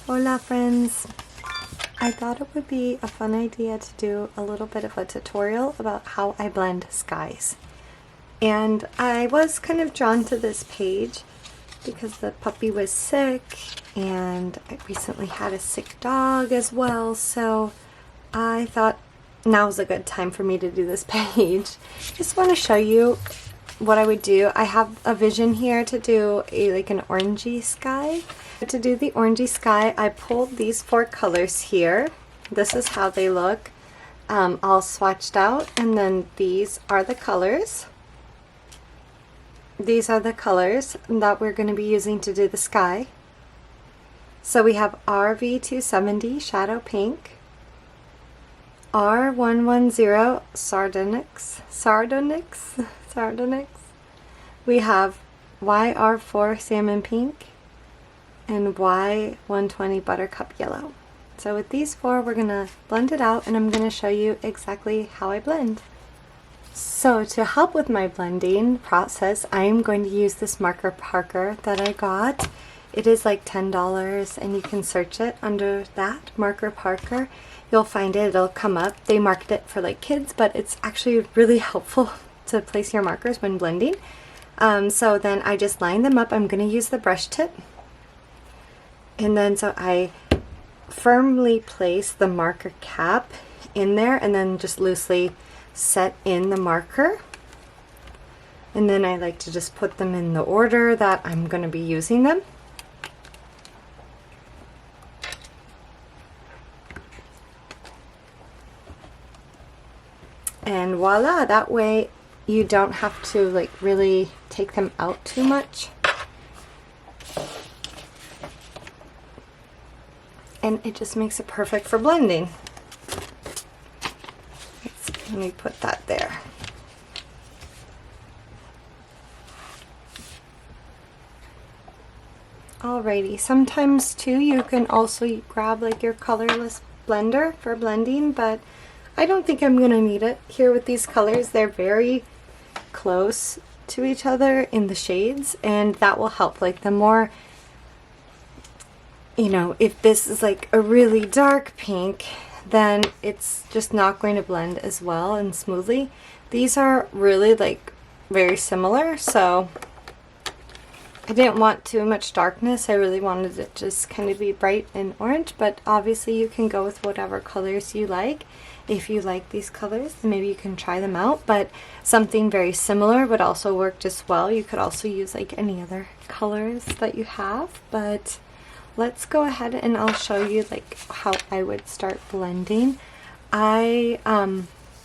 Hola friends! I thought it would be a fun idea to do a little bit of a tutorial about how I blend skies. And I was kind of drawn to this page because the puppy was sick and I recently had a sick dog as well, so I thought now's a good time for me to do this page. Just want to show you what I would do. I have a vision here to do like an orangey sky. To do the orangey sky, I pulled these 4 colors here. This is how they look, all swatched out, and then these are the colors. These are the colors that we're going to be using to do the sky. So we have RV270 Shadow Pink, R110 Sardonyx. We have YR4 Salmon Pink, and Y120 Buttercup Yellow. So with these 4, we're going to blend it out, and I'm going to show you exactly how I blend. So to help with my blending process, I am going to use this marker Parker that I got. It is like $10, and you can search it under that, marker Parker. You'll find it, it'll come up. They market it for like kids, but it's actually really helpful to place your markers when blending. So then I just line them up. I'm going to use the brush tip. And then so I firmly place the marker cap in there and then just loosely set in the marker. And then I like to just put them in the order that I'm going to be using them. And voila, that way you don't have to like really take them out too much. And it just makes it perfect for blending. Let me put that there. Alrighty, sometimes too you can also grab like your colorless blender for blending, but I don't think I'm going to need it here with these colors. They're very close to each other in the shades, and that will help. Like the more, you know, if this is like a really dark pink, then it's just not going to blend as well and smoothly. These are really like very similar, so I didn't want too much darkness. I really wanted it just kind of be bright and orange, but obviously you can go with whatever colors you like. If you like these colors, then maybe you can try them out, but something very similar would also work just well. You could also use like any other colors that you have, but let's go ahead and I'll show you like how I would start blending. I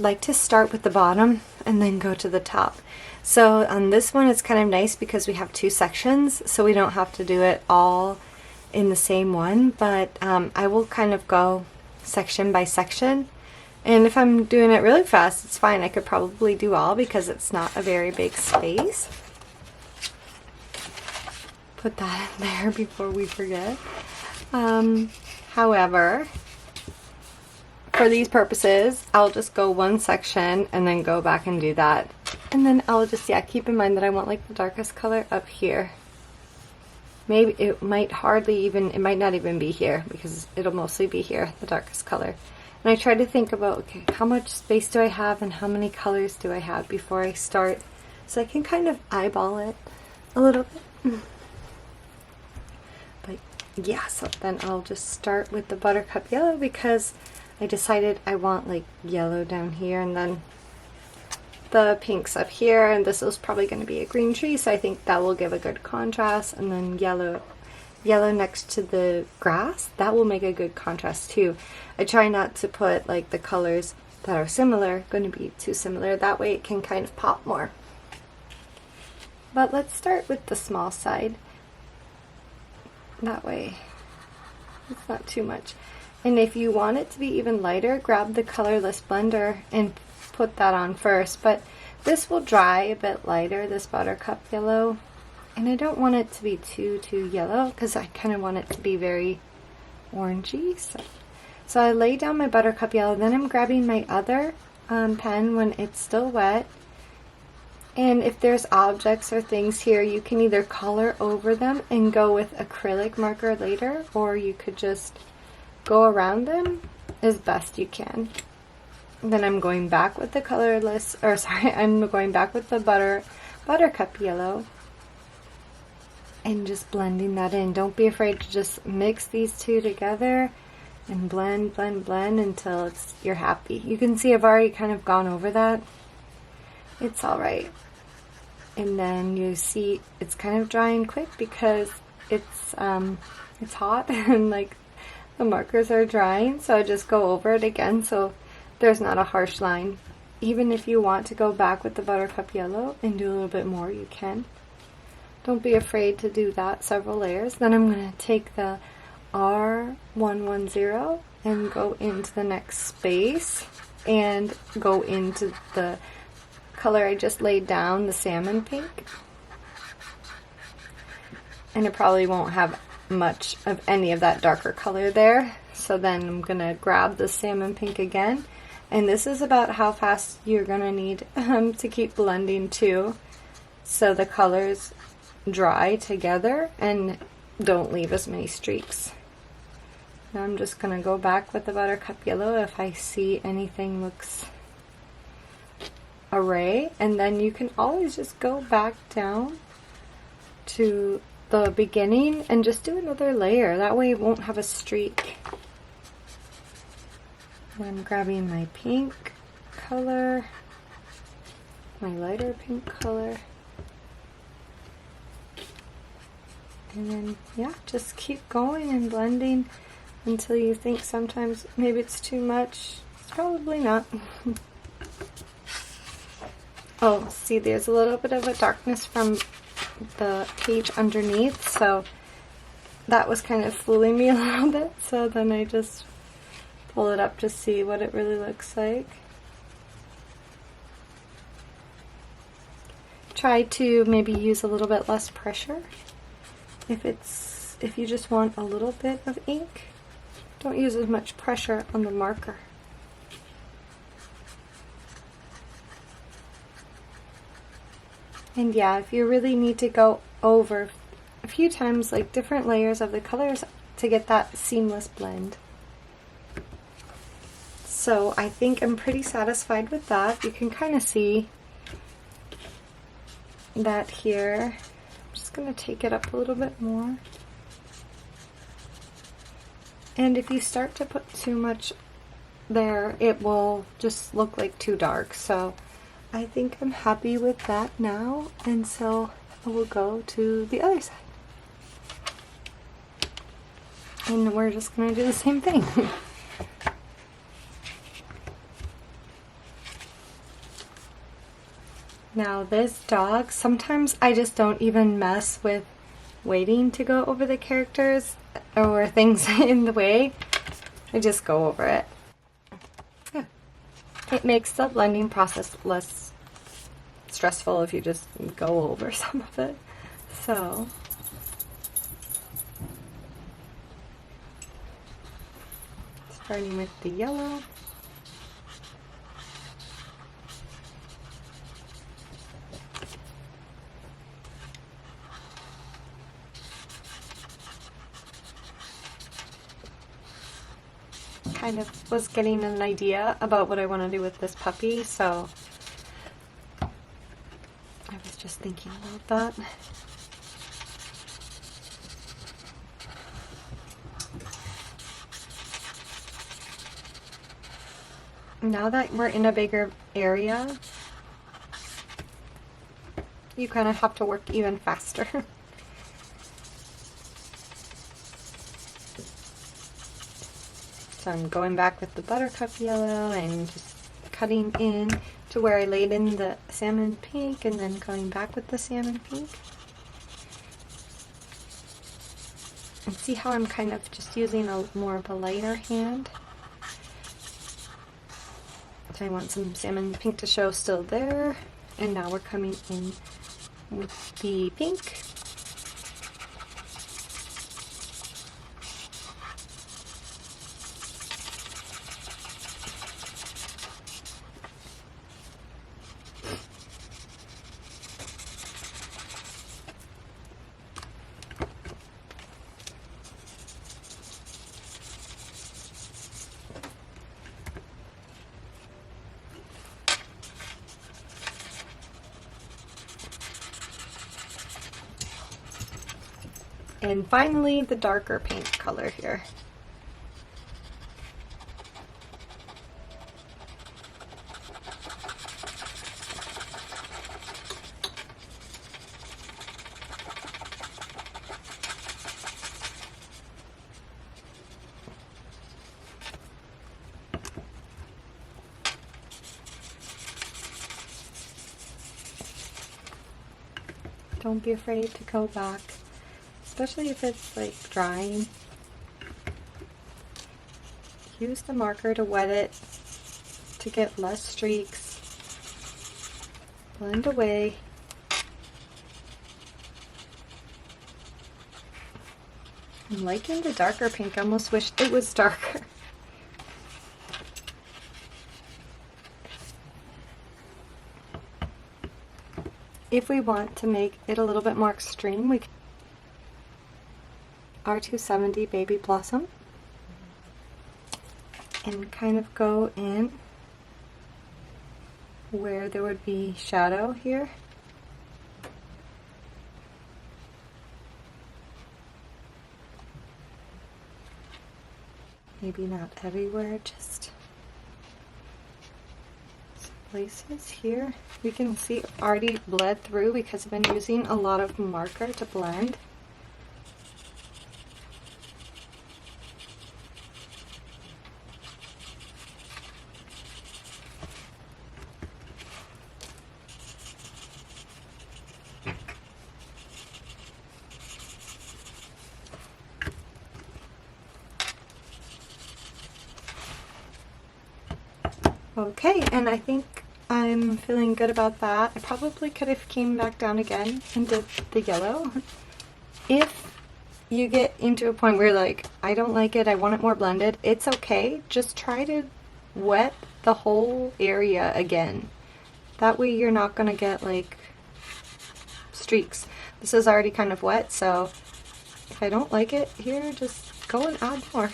like to start with the bottom and then go to the top. So on this one it's kind of nice because we have 2 sections, so we don't have to do it all in the same one, but I will kind of go section by section. And if I'm doing it really fast, it's fine. I could probably do all because it's not a very big space. Put that in there before we forget. However, for these purposes, I'll just go one section and then go back and do that. And then I'll just, yeah, keep in mind that I want like the darkest color up here. Maybe it might it might not even be here because it'll mostly be here, the darkest color. And I try to think about, okay, how much space do I have and how many colors do I have before I start, so I can kind of eyeball it a little bit. But yeah, so then I'll just start with the Buttercup Yellow because I decided I want like yellow down here and then the pinks up here, and this is probably going to be a green tree, so I think that will give a good contrast. And then yellow next to the grass, that will make a good contrast too. I try not to put like the colors that are similar, going to be too similar, that way it can kind of pop more. But let's start with the small side, that way it's not too much. And if you want it to be even lighter, grab the colorless blender and put that on first, but this will dry a bit lighter, this Buttercup Yellow. And I don't want it to be too yellow because I kind of want it to be very orangey. So I lay down my Buttercup Yellow, then I'm grabbing my other pen when it's still wet, And if there's objects or things here, you can either color over them and go with acrylic marker later, or you could just go around them as best you can. Then I'm going back with the colorless, or sorry, I'm going back with the buttercup yellow and just blending that in. Don't be afraid to just mix these two together and blend, blend, blend until you're happy. You can see I've already kind of gone over that. It's alright. And then you see it's kind of drying quick because it's hot and like the markers are drying, so I just go over it again so there's not a harsh line. Even if you want to go back with the buttercup yellow and do a little bit more, you can. Don't be afraid to do that several layers. Then I'm going to take the R110 and go into the next space and go into the color I just laid down, the salmon pink. And it probably won't have much of any of that darker color there. So then I'm going to grab the salmon pink again. And this is about how fast you're going to need to keep blending too, so the colors dry together and don't leave as many streaks. Now I'm just going to go back with the buttercup yellow if I see anything looks array, and then you can always just go back down to the beginning and just do another layer. That way it won't have a streak. I'm grabbing my pink color, my lighter pink color, and then yeah, just keep going and blending until you think sometimes maybe it's too much. It's probably not. Oh, see, there's a little bit of a darkness from the page underneath, so that was kind of fooling me a little bit, so then I just pull it up to see what it really looks like. Try to maybe use a little bit less pressure. If you just want a little bit of ink, don't use as much pressure on the marker. And yeah, if you really need to go over a few times, like different layers of the colors to get that seamless blend. So I think I'm pretty satisfied with that. You can kind of see that here. I'm just going to take it up a little bit more. And if you start to put too much there, it will just look like too dark. So I think I'm happy with that now, and so I will go to the other side. And we're just going to do the same thing. Now this dog, sometimes I just don't even mess with waiting to go over the characters or things in the way. I just go over it. Yeah. It makes the blending process less stressful if you just go over some of it. So starting with the yellow. Kind of was getting an idea about what I want to do with this puppy, so I was just thinking about that. Now that we're in a bigger area, you kind of have to work even faster. So I'm going back with the buttercup yellow and just cutting in to where I laid in the salmon pink, and then going back with the salmon pink. And see how I'm kind of just using a more of a lighter hand. So I want some salmon pink to show still there. And now we're coming in with the pink. And finally, the darker pink color here. Don't be afraid to go back, especially if it's like drying. Use the marker to wet it to get less streaks. Blend away. I'm liking the darker pink. I almost wish it was darker. If we want to make it a little bit more extreme, we can R270 Baby Blossom and kind of go in where there would be shadow here. Maybe not everywhere, just some places here. You can see it already bled through because I've been using a lot of marker to blend. Okay, and I think I'm feeling good about that. I probably could have came back down again and did the yellow. If you get into a point where you're like, I don't like it, I want it more blended, it's okay. Just try to wet the whole area again. That way you're not going to get like streaks. This is already kind of wet, so if I don't like it here, just go and add more.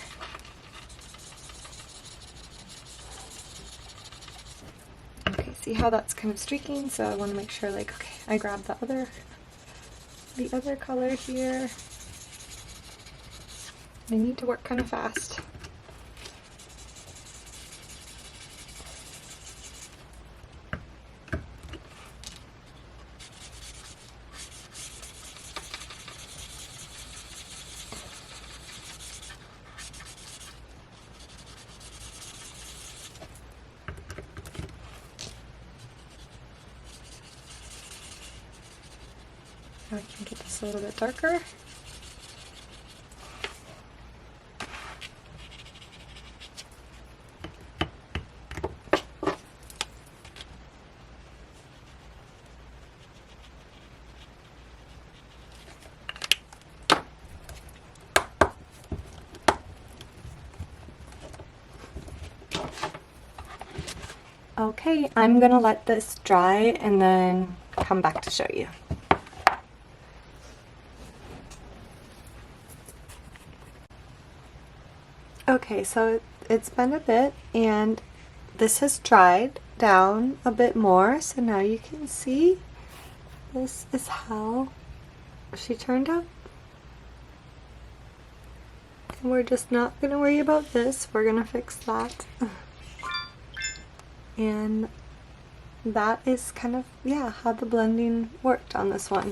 See how that's kind of streaking, so I want to make sure, like, okay, I grab the other color here. I need to work kind of fast. I can get this a little bit darker. Okay, I'm gonna let this dry and then come back to show you. Okay, so it's been a bit and this has dried down a bit more, so now you can see this is how she turned out. And we're just not going to worry about this, we're going to fix that. And that is kind of, yeah, how the blending worked on this one.